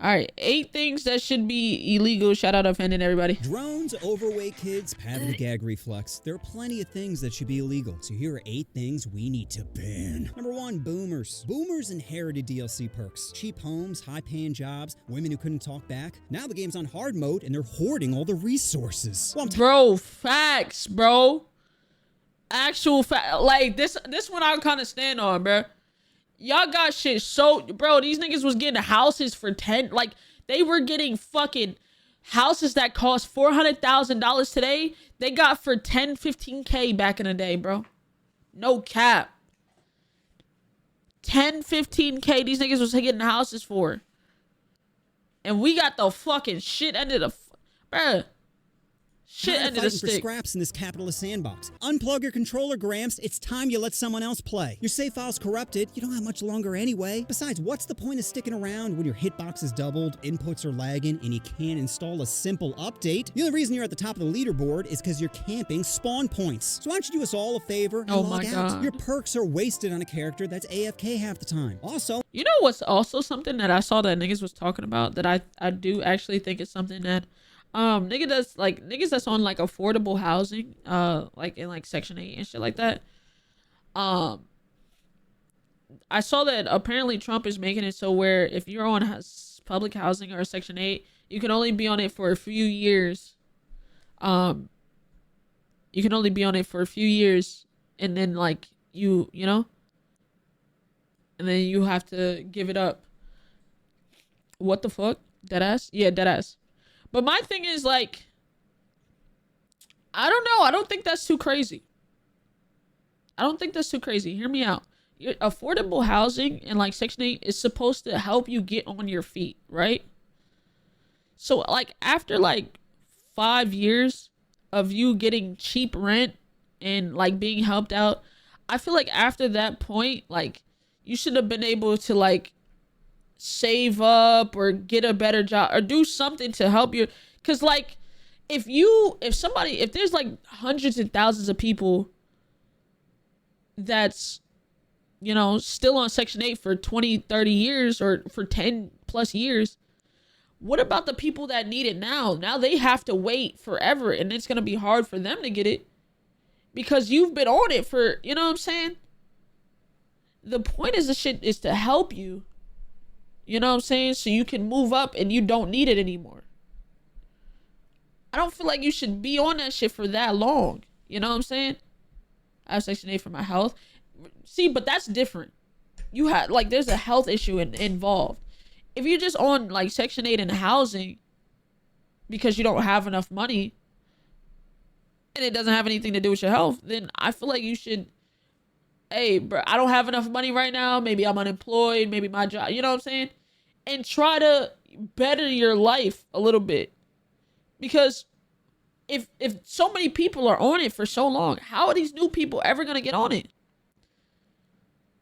All right, 8 things that should be illegal. Shout out offending everybody. Drones, overweight kids, having the gag reflex. There are plenty of things that should be illegal. So here are 8 things we need to ban. Number 1, boomers. Boomers inherited DLC perks. Cheap homes, high-paying jobs, women who couldn't talk back. Now the game's on hard mode and they're hoarding all the resources. Well, bro, facts, bro. Actual fact. Like, this one I kind of stand on, bro. Y'all got shit so, bro, these niggas was getting houses for 10, like, they were getting fucking houses that cost $400,000 today. They got for 10, 15K back in the day, bro. No cap. 10, 15K these niggas was getting houses for. And we got the fucking shit end of the, bruh. Shit ended the stick. For scraps in this capitalist sandbox. Unplug your controller, Gramps. It's time you let someone else play. Your save file's corrupted. You don't have much longer anyway. Besides, what's the point of sticking around when your hitbox is doubled, inputs are lagging, and you can't install a simple update? The only reason you're at the top of the leaderboard is because you're camping spawn points. So why don't you do us all a favor and log out? Your perks are wasted on a character that's AFK half the time. Also, you know what's also something that I saw that niggas was talking about that I do actually think is something that niggas that's on like affordable housing, like in like Section 8 and shit like that. I saw that apparently Trump is making it so where if you're on public housing or Section 8, you can only be on it for a few years. You can only be on it for a few years, and then like you know, and then you have to give it up. What the fuck? Deadass? Yeah, deadass. But my thing is, like, I don't know. I don't think that's too crazy. I don't think that's too crazy. Hear me out. Your affordable housing in, like, Section 8 is supposed to help you get on your feet, right? So, like, after, like, 5 years of you getting cheap rent and, like, being helped out, I feel like after that point, like, you should have been able to, like, save up or get a better job or do something to help you, because like if there's like hundreds and thousands of people that's, you know, still on Section 8 for 20, 30 years or for 10 plus years, what about the people that need it now? Now they have to wait forever, and it's gonna be hard for them to get it because you've been on it for, you know what I'm saying? The point is, the shit is to help you. You know what I'm saying? So you can move up and you don't need it anymore. I don't feel like you should be on that shit for that long. You know what I'm saying? I have Section 8 for my health. See, but that's different. You have, like, there's a health issue involved. If you're just on, like, Section 8 in housing because you don't have enough money and it doesn't have anything to do with your health, then I feel like you should, hey, bro, I don't have enough money right now. Maybe I'm unemployed. Maybe my job, you know what I'm saying? And try to better your life a little bit. Because if so many people are on it for so long, how are these new people ever going to get on it?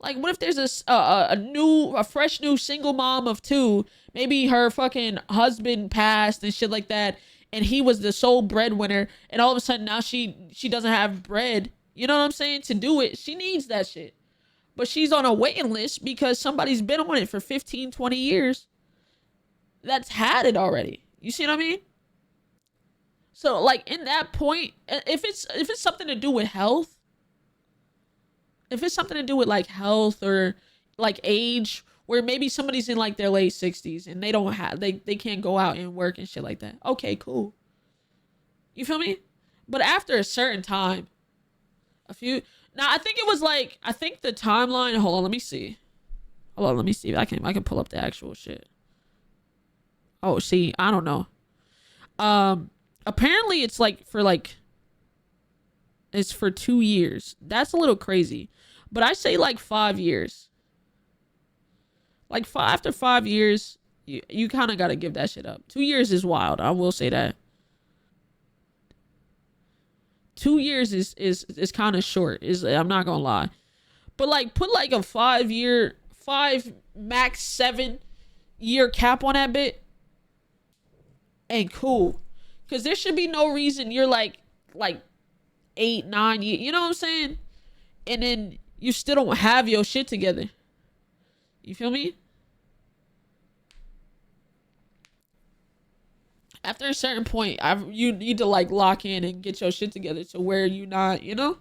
Like, what if there's a fresh new single mom of 2, maybe her fucking husband passed and shit like that, and he was the sole breadwinner, and all of a sudden now she doesn't have bread, you know what I'm saying, to do it. She needs that shit. But she's on a waiting list because somebody's been on it for 15, 20 years that's had it already. You see what I mean? So, like, in that point, if it's something to do with health, if it's something to do with, like, health or, like, age, where maybe somebody's in, like, their late 60s and they don't have, they can't go out and work and shit like that. Okay, cool. You feel me? But after a certain time, now, I think it was like, I think the timeline, hold on, let me see. I can pull up the actual shit. Oh, see, I don't know. Apparently it's like it's for 2 years. That's a little crazy. But I say like 5 years. Like after 5 years, you kind of got to give that shit up. 2 years is wild. I will say that. 2 years is kind of short. I'm not gonna lie, but like put like a 5 max 7 year cap on that bit, and cool, because there should be no reason you're like 8, 9 years. You know what I'm saying? And then you still don't have your shit together. You feel me? After a certain point, you need to like lock in and get your shit together to where you not, you know?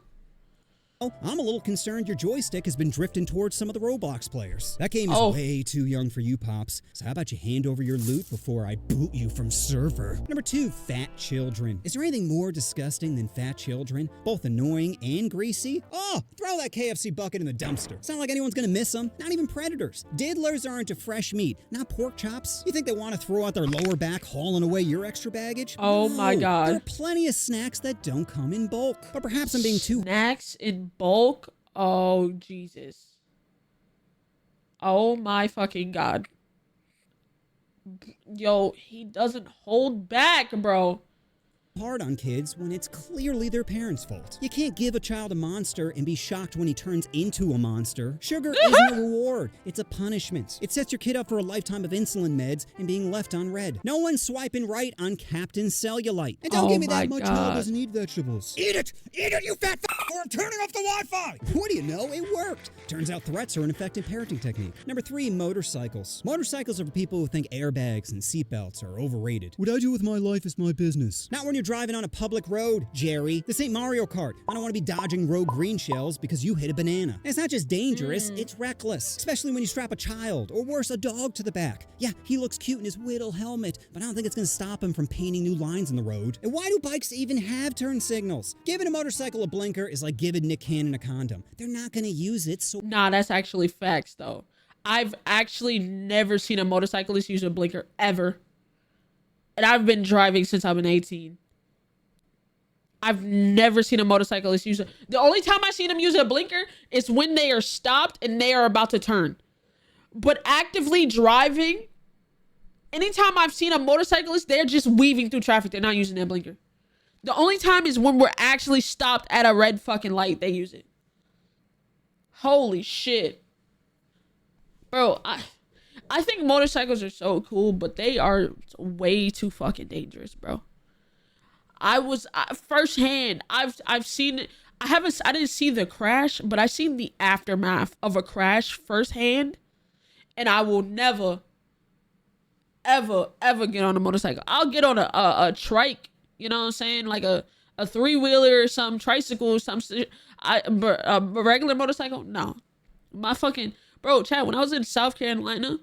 Oh, I'm a little concerned your joystick has been drifting towards some of the Roblox players. That game is way too young for you, Pops. So how about you hand over your loot before I boot you from server? Number 2, fat children. Is there anything more disgusting than fat children? Both annoying and greasy? Oh, throw that KFC bucket in the dumpster. It's not like anyone's gonna miss them. Not even predators. Diddlers are into fresh meat, not pork chops. You think they want to throw out their lower back hauling away your extra baggage? Oh No, my God. There are plenty of snacks that don't come in bulk. But perhaps I'm being too... Snacks in bulk? Oh, Jesus. Oh my fucking God. Yo, he doesn't hold back, bro. hard on kids when it's clearly their parents' fault. You can't give a child a monster and be shocked when he turns into a monster. Sugar isn't a reward, it's a punishment. It sets your kid up for a lifetime of insulin meds and being left on red. No one's swiping right on Captain Cellulite. And don't give me that my child doesn't eat vegetables. Eat it, you fat or I'm turning off the Wi-Fi. What do you know? It worked. Turns out threats are an effective parenting technique. Number 3, motorcycles. Motorcycles are for people who think airbags and seatbelts are overrated. What I do with my life is my business. Not when you're driving on a public road, Jerry. This ain't Mario Kart. I don't want to be dodging rogue green shells because you hit a banana. And it's not just dangerous, it's reckless. Especially when you strap a child, or worse, a dog to the back. Yeah, he looks cute in his Whittle helmet, but I don't think it's going to stop him from painting new lines in the road. And why do bikes even have turn signals? Giving a motorcycle a blinker is like giving Nick Cannon a condom. They're not going to use it, so... Nah, that's actually facts, though. I've actually never seen a motorcyclist use a blinker, ever. And I've been driving since I've been 18. I've never seen a motorcyclist use it. The only time I've seen them use a blinker is when they are stopped and they are about to turn. But actively driving, anytime I've seen a motorcyclist, they're just weaving through traffic. They're not using their blinker. The only time is when we're actually stopped at a red fucking light, they use it. Holy shit. Bro, I think motorcycles are so cool, but they are way too fucking dangerous, bro. Firsthand, I've seen it. I didn't see the crash, but I seen the aftermath of a crash firsthand, and I will never, ever, ever get on a motorcycle. I'll get on a trike, you know what I'm saying? Like a three-wheeler or some tricycle or some shit. A regular motorcycle? No. My fucking... Bro, Chad, when I was in South Carolina,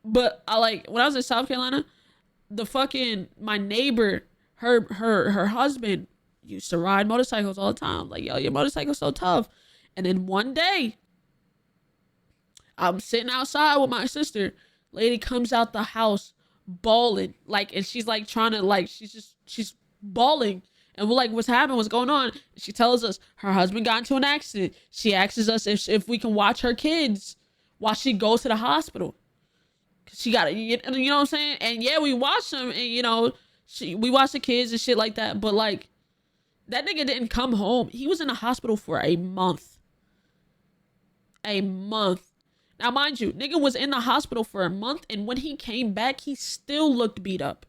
when I was in South Carolina, my neighbor, her husband used to ride motorcycles all the time. Like, yo, your motorcycle's so tough. And then one day, I'm sitting outside with my sister. Lady comes out the house bawling. And she's trying to, she's bawling. And we're like, what's happened? What's going on? She tells us her husband got into an accident. She asks us if we can watch her kids while she goes to the hospital. She got it, you know what I'm saying? And yeah, we watched them, and we watched the kids and shit like that. But that nigga didn't come home. He was in the hospital for a month. A month. Now, mind you, nigga was in the hospital for a month, and when he came back, he still looked beat up.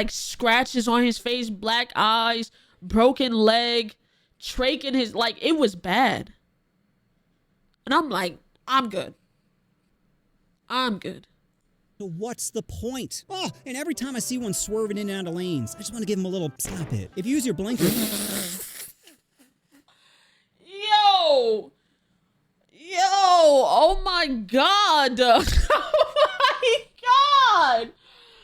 Scratches on his face, black eyes, broken leg, trach in his... it was bad. And I'm like, I'm good. So what's the point? Oh, and every time I see one swerving in and out of lanes, I just want to give him a little stop it. If you use your blinker... Yo! Oh my God! Oh my God!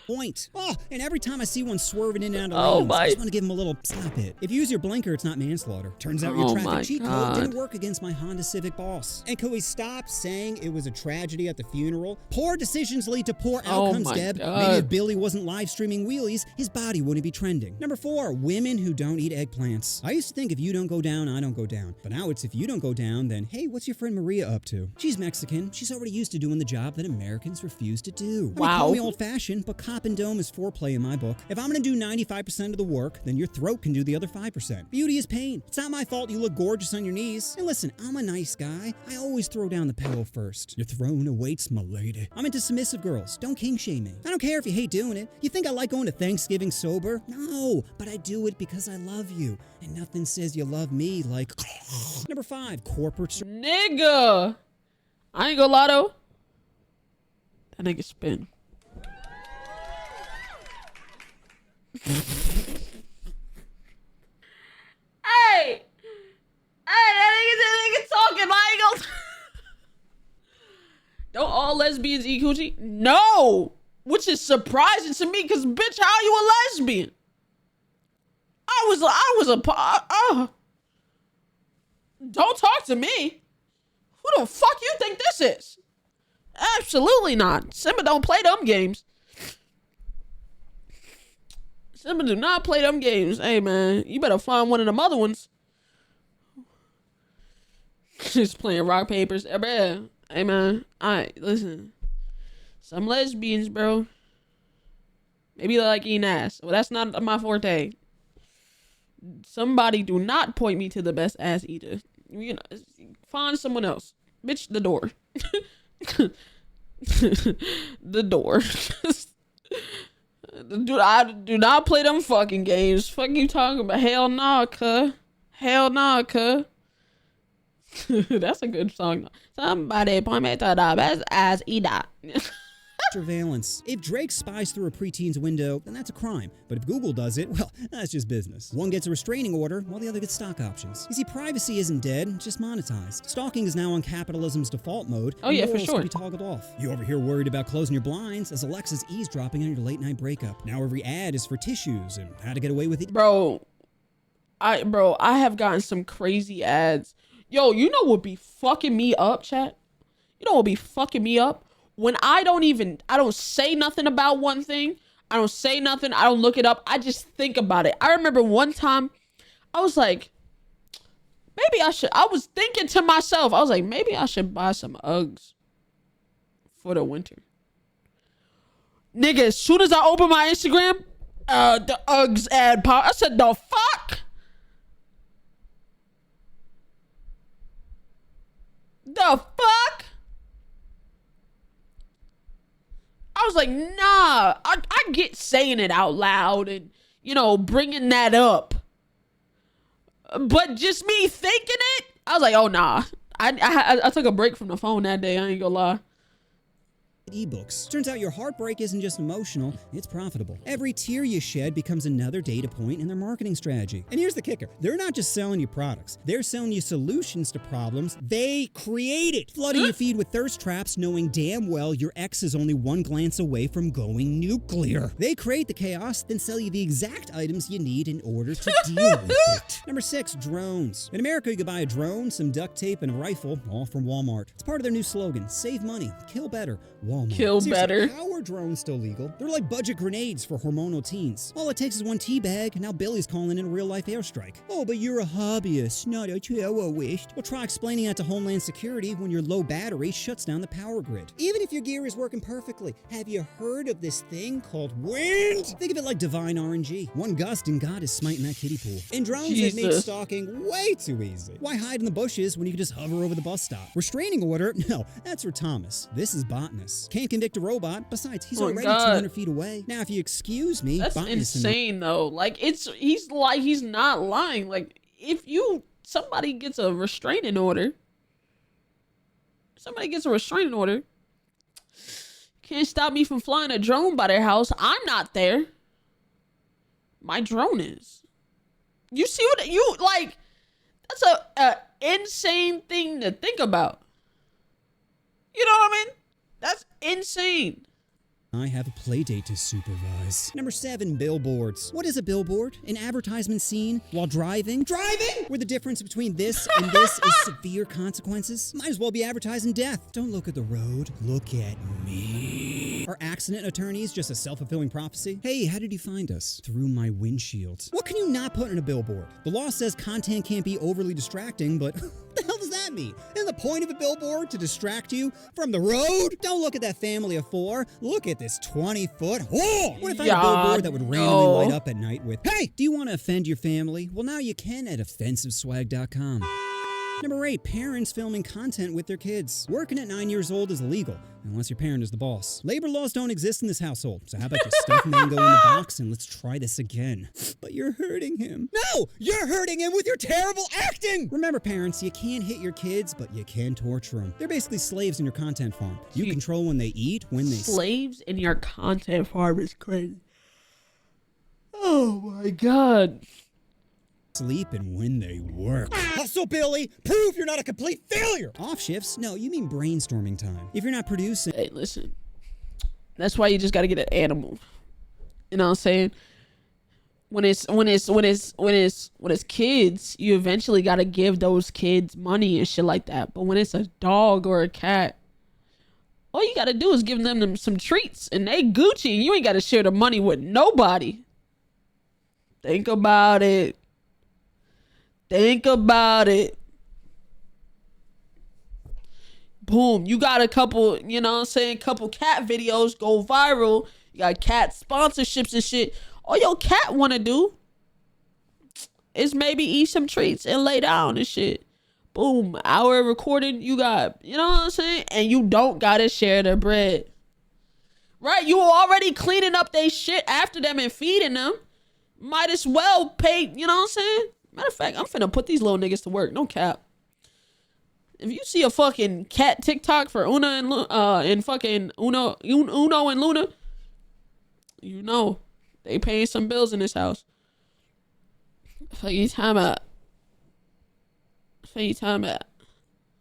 Point. Oh, and every time I see one swerving in and out of lanes, I just want to give him a little stop it. If you use your blinker, it's not manslaughter. Turns out your traffic cheat code didn't work against my Honda Civic boss. And could we stop saying it was a tragedy at the funeral? Poor decisions lead to poor outcomes, Deb. Maybe if Billy wasn't live streaming wheelies, his body wouldn't be trending. Number 4, women who don't eat eggplants. I used to think if you don't go down, I don't go down. But now it's if you don't go down, then hey, what's your friend Maria up to? She's Mexican. She's already used to doing the job that Americans refuse to do. Wow. Call me old-fashioned, but cop and dome is foreplay in my book. If I'm gonna do 95% of the work, then your throat can do the other 5%. Beauty is pain. It's not my fault you look gorgeous on your knees. And listen, I'm a nice guy. I always throw down the pillow first. Your throne awaits, my lady. I'm into submissive girls. Don't king shame me. I don't care if you hate doing it. You think I like going to Thanksgiving sober? No, but I do it because I love you. And nothing says you love me like... Number 5, corporate... Nigga! I ain't gonna lie though. That nigga spin. Hey, that nigga talking. I ain't gonna. Don't all lesbians eat coochie? No, which is surprising to me, cause bitch, how you a lesbian? I was a. Don't talk to me. Who the fuck you think this is? Absolutely not. Simba don't play them games. Simba do not play them games. Hey man, you better find one of them other ones. Just playing rock, papers. Hey man, alright, listen. Some lesbians, bro. Maybe they like eating ass. Well, that's not my forte. Somebody do not point me to the best ass eater. You know, find someone else. Bitch, the door. The door. I do not play them fucking games. Fuck you talking about? Hell nah, cuh. Hell nah, cuh. That's a good song. Somebody point me to the best ass eater. Surveillance. If Drake spies through a preteen's window, then that's a crime. But if Google does it, well, that's just business. One gets a restraining order, while the other gets stock options. You see, privacy isn't dead, just monetized. Stalking is now on capitalism's default mode. Oh yeah, for sure. Can be toggled off. You over here worried about closing your blinds as Alexa's eavesdropping on your late night breakup. Now every ad is for tissues and how to get away with it. Bro, I have gotten some crazy ads. Yo, you know what be fucking me up, chat? You know what be fucking me up? When I don't say nothing about one thing. I don't say nothing. I don't look it up. I just think about it. I remember one time I was like, I was thinking to myself, I was like, maybe I should buy some Uggs for the winter. Nigga, as soon as I open my Instagram, the Uggs ad pop. I said, the fuck? The fuck? I was like, nah, I get saying it out loud and, you know, bringing that up. But just me thinking it, I was like, oh, nah. I took a break from the phone that day. I ain't gonna lie. Ebooks. Turns out your heartbreak isn't just emotional, it's profitable. Every tear you shed becomes another data point in their marketing strategy. And here's the kicker. They're not just selling you products. They're selling you solutions to problems they created. Flooding your feed with thirst traps knowing damn well your ex is only one glance away from going nuclear. They create the chaos, then sell you the exact items you need in order to deal with it. Number 6, drones. In America, you can buy a drone, some duct tape, and a rifle, all from Walmart. It's part of their new slogan, save money, kill better. Walmart. Kill better. How are drones still legal? They're like budget grenades for hormonal teens. All it takes is one tea bag, and now Billy's calling in a real-life airstrike. Oh, but you're a hobbyist, not a terrorist. Well, try explaining that to Homeland Security when your low battery shuts down the power grid. Even if your gear is working perfectly, have you heard of this thing called wind? Think of it like divine RNG. One gust and God is smiting that kiddie pool. And drones have made stalking way too easy. Why hide in the bushes when you can just hover over the bus stop? Restraining order? No, that's for Thomas. This is Botnus. Can't convict a robot. Besides, he's already 200 feet away. Now, if you excuse me, that's insane though. Like he's not lying. Like if somebody gets a restraining order, can't stop me from flying a drone by their house. I'm not there. My drone is. You see what you like? That's a insane thing to think about. You know what I mean? That's insane. I have a play date to supervise. Number 7, billboards. What is a billboard? An advertisement scene while driving? Driving! Where the difference between this and this is severe consequences? Might as well be advertising death. Don't look at the road, look at me. Are accident attorneys just a self-fulfilling prophecy? Hey, how did you find us? Through my windshield. What can you not put in a billboard? The law says content can't be overly distracting, but what the hell does that mean? Isn't the point of a billboard to distract you from the road? Don't look at that family of 4. Look at this 20-foot hole. What if I had a billboard that would randomly light up at night with, hey, do you want to offend your family? Well, now you can at offensiveswag.com. Number 8, parents filming content with their kids. Working at 9 years old is illegal, unless your parent is the boss. Labor laws don't exist in this household, so how about you stuff Mango in the box and let's try this again. But you're hurting him. No, you're hurting him with your terrible acting! Remember, parents, you can't hit your kids, but you can torture them. They're basically slaves in your content farm. You control when they eat, when they... Slaves in your content farm is crazy. Oh my God. Sleep and when they work. Hustle, Billy! Prove you're not a complete failure! Off shifts? No, you mean brainstorming time. If you're not producing... Hey, listen. That's why you just gotta get an animal. You know what I'm saying? When it's kids, you eventually gotta give those kids money and shit like that. But when it's a dog or a cat, all you gotta do is give them some treats and they Gucci. You ain't gotta share the money with nobody. Think about it. Think about it. Boom. You got a couple, you know what I'm saying? Couple cat videos go viral. You got cat sponsorships and shit. All your cat want to do is maybe eat some treats and lay down and shit. Boom. Hour recording. You got, you know what I'm saying? And you don't got to share the bread. Right? You already cleaning up they shit after them and feeding them. Might as well pay, you know what I'm saying? Matter of fact, I'm finna put these little niggas to work. No cap. If you see a fucking cat TikTok for Una and fucking Uno and Luna, you know they paying some bills in this house. Fuck you time out.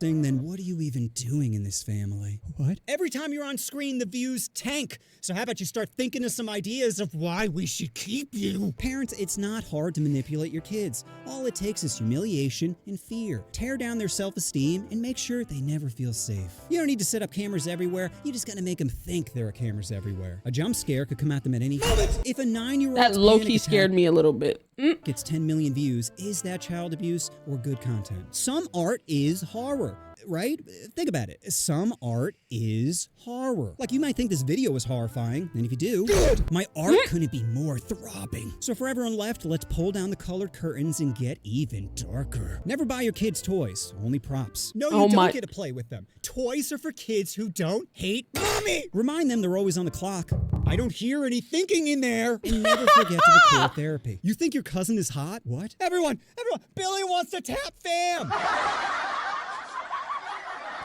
Then what are you even doing in this family? What? Every time you're on screen, the views tank. So how about you start thinking of some ideas of why we should keep you? Parents, it's not hard to manipulate your kids. All it takes is humiliation and fear. Tear down their self-esteem and make sure they never feel safe. You don't need to set up cameras everywhere. You just gotta make them think there are cameras everywhere. A jump scare could come at them at any moment. If a 9-year-old that low-key scared me a little bit. Gets 10 million views, is that child abuse or good content? Some art is horror, right? Think about it. Some art is horror. Like, you might think this video is horrifying, and if you do, good. My art couldn't be more throbbing. So for everyone left, let's pull down the colored curtains and get even darker. Never buy your kids toys, only props. No, you don't get to play with them. Toys are for kids who don't hate mommy. Remind them they're always on the clock. I don't hear any thinking in there. And never forget to record therapy. You think your cousin is hot? What? Everyone, Billy wants to tap fam.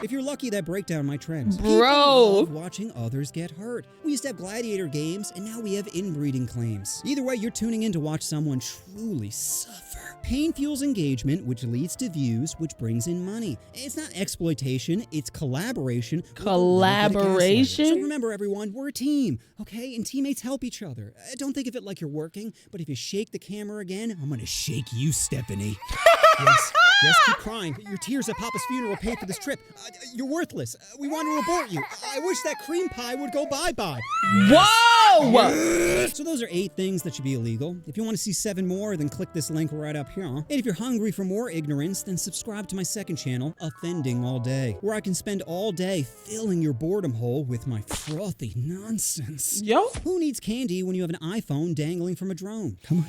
If you're lucky, that breakdown might trend. People love watching others get hurt. We used to have gladiator games, and now we have inbreeding claims. Either way, you're tuning in to watch someone truly suffer. Pain fuels engagement, which leads to views, which brings in money. It's not exploitation, it's collaboration. Collaboration? So remember, everyone, we're a team, okay? And teammates help each other. Don't think of it like you're working, but if you shake the camera again, I'm gonna shake you, Stephanie. Yes, keep crying. Your tears at Papa's funeral paid for this trip. You're worthless. We want to abort you. I wish that cream pie would go bye-bye. Whoa! Yes. So those are 8 things that should be illegal. If you want to see 7 more, then click this link right up here. And if you're hungry for more ignorance, then subscribe to my second channel, Offending All Day, where I can spend all day filling your boredom hole with my frothy nonsense. Yo. Who needs candy when you have an iPhone dangling from a drone? Come on.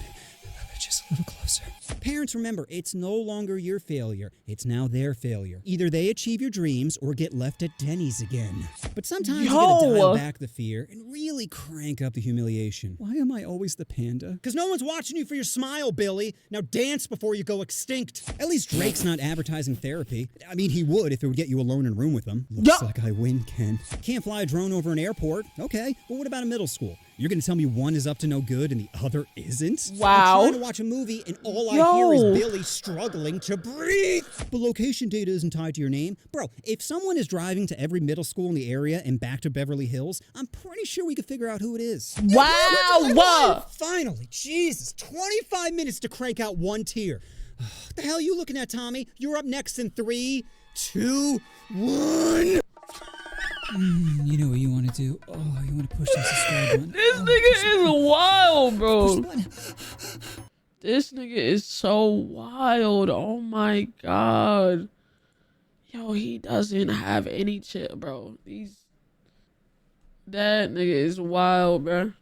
Just a little closer. Parents, remember, it's no longer your failure. It's now their failure. Either they achieve your dreams or get left at Denny's again. But sometimes you gotta dial back the fear and really crank up the humiliation. Why am I always the panda? Because no one's watching you for your smile, Billy. Now dance before you go extinct. At least Drake's not advertising therapy. I mean, he would if it would get you alone in a room with him. Looks like I win, Ken. Can't fly a drone over an airport? Okay, well, what about a middle school? You're gonna tell me one is up to no good and the other isn't? Wow. I'm trying to watch a movie and all I hear is Billy struggling to breathe. The location data isn't tied to your name. Bro, if someone is driving to every middle school in the area and back to Beverly Hills, I'm pretty sure we could figure out who it is. Wow. Finally, Jesus, 25 minutes to crank out one tear. What the hell are you looking at, Tommy? You're up next in 3, 2, 1. You know what you want to do? Oh, you want to push that subscribe button? This nigga is wild, bro. This nigga is so wild. Oh my God. Yo, he doesn't have any chill, bro. That nigga is wild, bro.